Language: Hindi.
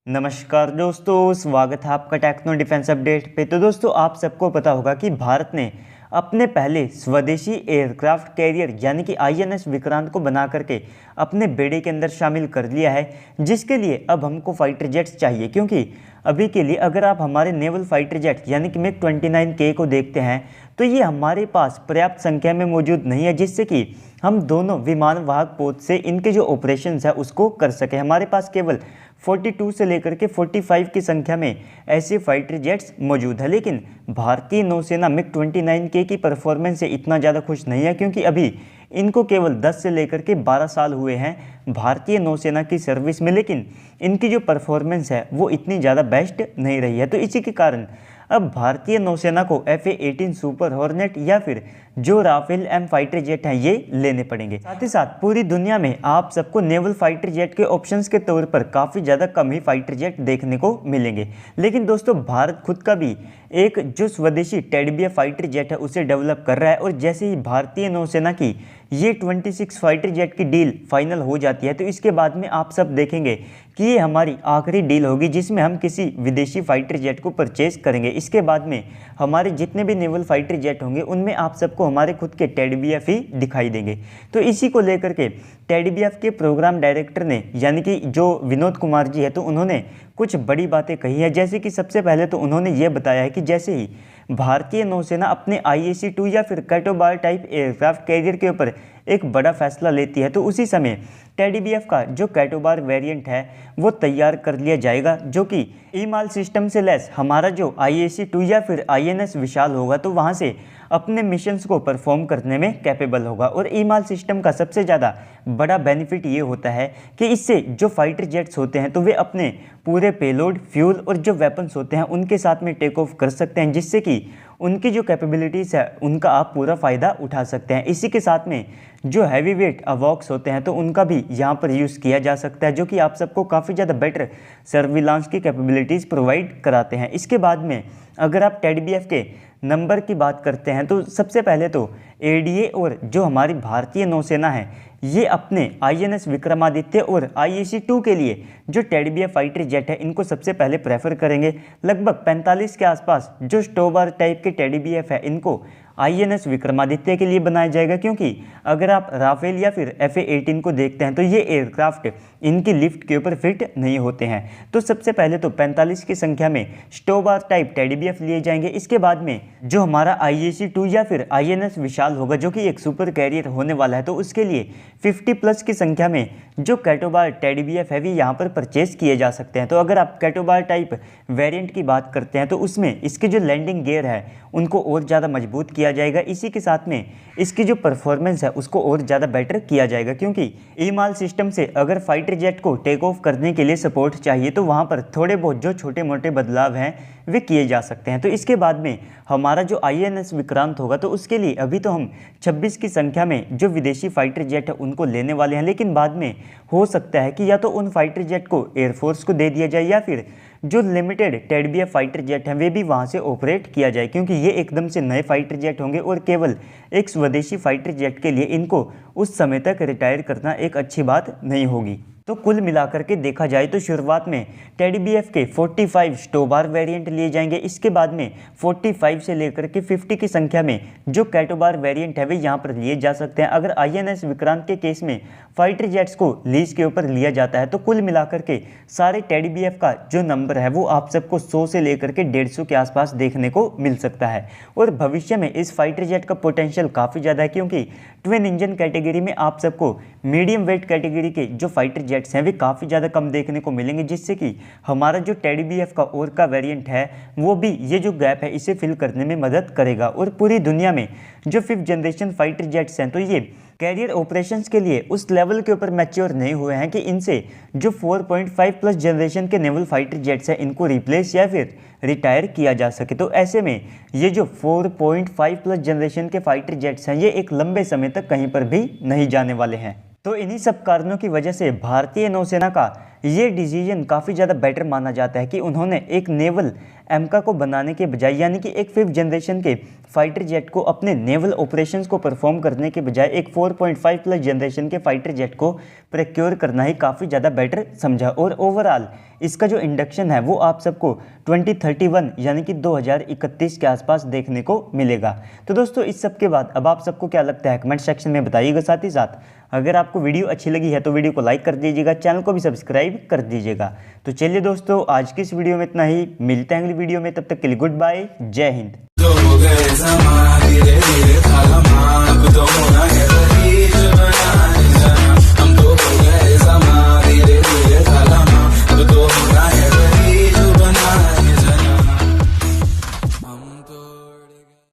नमस्कार दोस्तों, स्वागत है आपका टेक्नो डिफेंस अपडेट पे। तो दोस्तों, आप सबको पता होगा कि भारत ने अपने पहले स्वदेशी एयरक्राफ्ट कैरियर यानी कि आईएनएस विक्रांत को बना करके अपने बेड़े के अंदर शामिल कर लिया है, जिसके लिए अब हमको फाइटर जेट्स चाहिए। क्योंकि अभी के लिए अगर आप हमारे नेवल फाइटर जेट यानी कि मिग 29K को देखते हैं तो ये हमारे पास पर्याप्त संख्या में मौजूद नहीं है, जिससे कि हम दोनों विमान वाहक पोत से इनके जो ऑपरेशंस है उसको कर सके। हमारे पास केवल 42 से लेकर के 45 की संख्या में ऐसे फाइटर जेट्स मौजूद है। लेकिन भारतीय नौसेना मिग 29K की परफॉर्मेंस से इतना ज़्यादा खुश नहीं है, क्योंकि अभी इनको केवल 10 से लेकर के 12 साल हुए हैं भारतीय नौसेना की सर्विस में, लेकिन इनकी जो परफॉर्मेंस है वो इतनी ज़्यादा बेस्ट नहीं रही है। तो इसी के कारण अब भारतीय नौसेना को FA-18 सुपर हॉर्नेट या फिर जो राफेल एम फाइटर जेट हैं ये लेने पड़ेंगे। साथ ही साथ पूरी दुनिया में आप सबको नेवल फाइटर जेट के ऑप्शंस के तौर पर काफ़ी ज़्यादा कम ही फाइटर जेट देखने को मिलेंगे। लेकिन दोस्तों, भारत खुद का भी एक जो स्वदेशी टेडी फाइटर जेट है उसे डेवलप कर रहा है, और जैसे ही भारतीय नौसेना की ये 26 फाइटर जेट की डील फाइनल हो जाती है तो इसके बाद में आप सब देखेंगे कि ये हमारी आखिरी डील होगी जिसमें हम किसी विदेशी फाइटर जेट को परचेज करेंगे। इसके बाद में हमारे जितने भी नेवल फाइटर जेट होंगे उनमें आप सबको हमारे खुद के टेडीबीएफ ही दिखाई देंगे। तो इसी को लेकर के टेडीबीएफ के प्रोग्राम डायरेक्टर ने यानी कि जो विनोद कुमार जी है तो उन्होंने कुछ बड़ी बातें कही है। जैसे कि सबसे पहले तो उन्होंने ये बताया है कि जैसे ही भारतीय नौसेना अपने IAC-2 या फिर कैटोबार टाइप एयरक्राफ्ट कैरियर के ऊपर एक बड़ा फैसला लेती है तो उसी समय टेडीबीएफ का जो कैटोबार वेरिएंट है वो तैयार कर लिया जाएगा, जो कि ईमाल सिस्टम से लैस हमारा जो IAC-2 या फिर INS विशाल होगा तो वहाँ से अपने मिशंस को परफॉर्म करने में कैपेबल होगा। और ईमाल सिस्टम का सबसे ज़्यादा बड़ा बेनिफिट ये होता है कि इससे जो फाइटर जेट्स होते हैं तो वे अपने पूरे पेलोड, फ्यूल और जो वेपन्स होते हैं उनके साथ में टेक ऑफ कर सकते हैं, जिससे कि उनकी जो कैपेबिलिटीज़ है उनका आप पूरा फ़ायदा उठा सकते हैं। इसी के साथ में जो हैवी वेट अवॉक्स होते हैं तो उनका भी यहाँ पर यूज़ किया जा सकता है, जो कि आप सबको काफ़ी ज़्यादा बेटर सर्विलांस की कैपेबिलिटीज़ प्रोवाइड कराते हैं। इसके बाद में अगर आप टेडीबीएफ के नंबर की बात करते हैं तो सबसे पहले तो ADA और जो हमारी भारतीय नौसेना है ये अपने INS विक्रमादित्य और IAC-2 के लिए जो टेडीबीएफ फाइटर जेट है इनको सबसे पहले प्रेफर करेंगे। लगभग 45 के आसपास जो स्टोबार टाइप के टेडीबीएफ है इनको INS विक्रमादित्य के लिए बनाया जाएगा, क्योंकि अगर आप राफेल या फिर FA-18 को देखते हैं तो ये एयरक्राफ्ट इनकी लिफ्ट के ऊपर फिट नहीं होते हैं। तो सबसे पहले तो 45 की संख्या में स्टोबार टाइप टेडीबीएफ लिए जाएंगे। इसके बाद में जो हमारा IAC-2 या फिर INS विशाल होगा जो कि एक सुपर कैरियर होने वाला है तो उसके लिए 50+ की संख्या में जो कैटोबार टेडीबीएफ है भी यहाँ पर परचेज किए जा सकते हैं। तो अगर आप कैटोबार टाइप वेरिएंट की बात करते हैं तो उसमें इसके जो लैंडिंग गियर है उनको और ज़्यादा मजबूत किया जाएगा। इसी के साथ में इसकी जो परफॉर्मेंस है उसको और ज़्यादा बेटर किया जाएगा, क्योंकि ईमाल सिस्टम से अगर फाइटर जेट को टेक ऑफ करने के लिए सपोर्ट चाहिए तो वहाँ पर थोड़े बहुत जो छोटे मोटे बदलाव हैं वे किए जा सकते हैं। तो इसके बाद में हमारा जो INS विक्रांत होगा तो उसके लिए अभी तो हम 26 की संख्या में जो विदेशी फाइटर जेट है उनको लेने वाले हैं, लेकिन बाद में हो सकता है कि या तो उन फाइटर जेट को एयरफोर्स को दे दिया जाए या फिर जो लिमिटेड टेडीबीएफ फाइटर जेट हैं वे भी वहाँ से ऑपरेट किया जाए, क्योंकि ये एकदम से नए फाइटर जेट होंगे और केवल एक स्वदेशी फाइटर जेट के लिए इनको उस समय तक रिटायर करना एक अच्छी बात नहीं होगी। तो कुल मिलाकर के देखा जाए तो शुरुआत में टेडीबीएफ के 45 स्टोबार वेरिएंट लिए जाएंगे। इसके बाद में 45 से लेकर के 50 की संख्या में जो कैटोबार वेरिएंट है वे यहाँ पर लिए जा सकते हैं। अगर INS विक्रांत के केस में फाइटर जेट्स को लीज के ऊपर लिया जाता है तो कुल मिलाकर के सारे टेडीबीएफ का जो नंबर है वो आप सबको 100 से लेकर के 150 के आसपास देखने को मिल सकता है। और भविष्य में इस फाइटर जेट का पोटेंशियल काफ़ी ज़्यादा है, क्योंकि ट्विन इंजन कैटेगरी में आप सबको मीडियम वेट कैटेगरी के जो फाइटर जेट्स हैं वे काफ़ी ज़्यादा कम देखने को मिलेंगे, जिससे कि हमारा जो टेडीबीएफ का और का वेरिएंट है वो भी ये जो गैप है इसे फिल करने में मदद करेगा। और पूरी दुनिया में जो 5th जनरेशन फाइटर जेट्स हैं तो ये कैरियर ऑपरेशंस के लिए उस लेवल के ऊपर मैच्योर नहीं हुए हैं कि इनसे जो 4.5+ जनरेशन के नेवल फाइटर जेट्स हैं इनको रिप्लेस या फिर रिटायर किया जा सके। तो ऐसे में ये जो 4.5+ जनरेशन के फाइटर जेट्स हैं ये एक लंबे समय तक कहीं पर भी नहीं जाने वाले हैं। तो इन्हीं सब कारणों की वजह से भारतीय नौसेना का ये डिसीजन काफ़ी ज़्यादा बेटर माना जाता है कि उन्होंने एक नेवल एमका को बनाने के बजाय यानी कि एक 5th जनरेशन के फाइटर जेट को अपने नेवल ऑपरेशंस को परफॉर्म करने के बजाय एक 4.5+ जनरेशन के फाइटर जेट को प्रोक्योर करना ही काफ़ी ज़्यादा बेटर समझा। और ओवरऑल इसका जो इंडक्शन है वो आप सबको 2031 यानी कि 2031 के आसपास देखने को मिलेगा। तो दोस्तों इस सब के बाद अब आप सबको क्या लगता है कमेंट सेक्शन में बताइएगा। साथ ही साथ अगर आपको वीडियो अच्छी लगी है तो वीडियो को लाइक कर दीजिएगा, चैनल को भी सब्सक्राइब कर दीजिएगा। तो चलिए दोस्तों आज की इस वीडियो में इतना ही, मिलते हैं अगली वीडियो में, तब तक के लिए गुड बाय, जय हिंद।